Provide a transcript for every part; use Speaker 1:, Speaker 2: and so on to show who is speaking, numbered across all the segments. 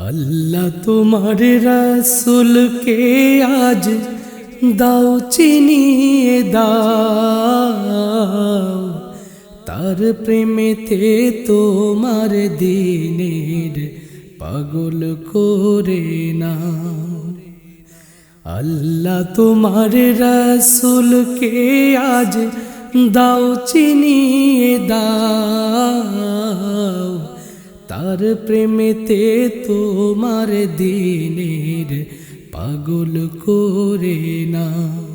Speaker 1: আল্লাহ তোমার রাসূলকে আজ দাও চিনিয়ে দাও, তার প্রেমেতে তোমার দিনের পাগল করে নাও। আল্লাহ তোমার রাসূলকে আজ দাও চিনিয়ে দাও, তার প্রেমেতে তোমার দিনের পাগল করে নাও,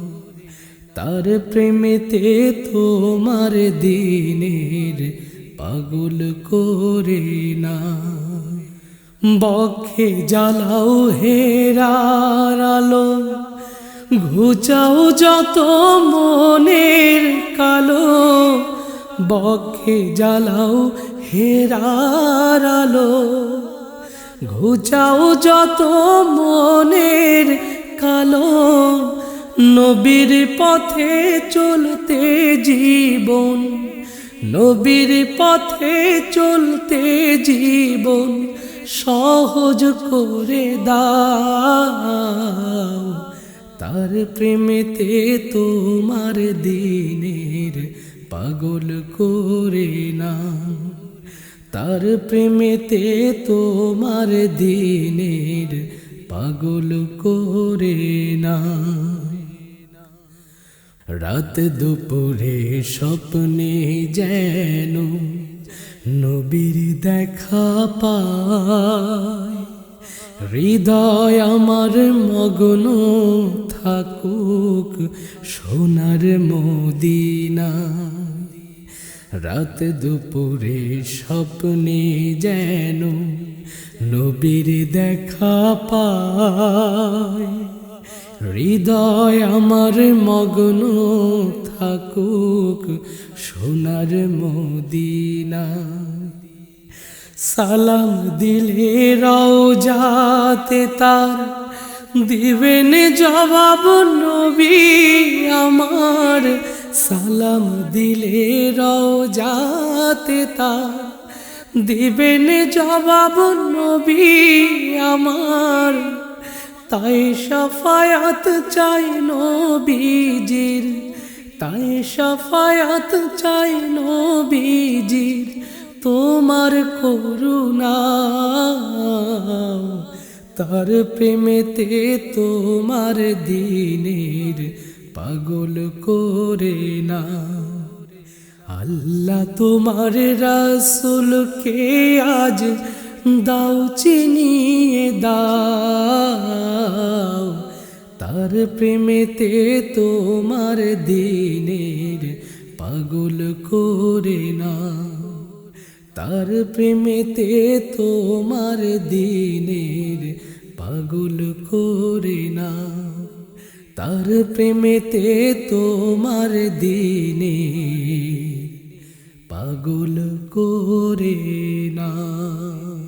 Speaker 1: তার প্রেমেতে তোমার দিনের পাগল করে নাও। বক্ষে জ্বালাও হেরার আলো, ঘুচাও যত মনের কালো, বক্ষে জ্বালাও হেরার আলো, ঘুচাও যত মনের কালো। নবীর পথে চলতে জীবন, নবীর পথে চলতে জীবন সহজ করে দাও, তার প্রেমেতে তোমার দিনের পাগল করে নাও, তার প্রেমেতে তোমার দিনের পাগল করে নাও। রাত দুপুরে স্বপ্নে যেন নবীর দেখা পায়, হৃদয় আমার মগ্ন থাকুক সোনার মদিনায়। রাত দুপুরে স্বপ্নে যেন নবীর দেখা পায়, হৃদয় আমার মগ্ন থাকুক সোনার মদিনায়। সালাম দিলে রওজাতে তার দিবেন জবাব নবী আমার, সালাম দিলে রওজাতে তার দিবেন জবাব নবী আমার। তাই শাফায়াত চাই নবীজির, তাই শাফায়াত চাই নবীজির, তোমার করুণা তার প্রেমেতে তোমার দিনের পাগল করে নাও। আল্লাহ তোমার রাসূলকে আজ দাও চিনিয়ে দাও, তার প্রেমেতে তোমার দিনের পাগল করে নাও, তার প্রেমেতে তোমার দিনের পাগল করে নাও, তার প্রেমেতে তোমার দিনের পাগল করে নাও।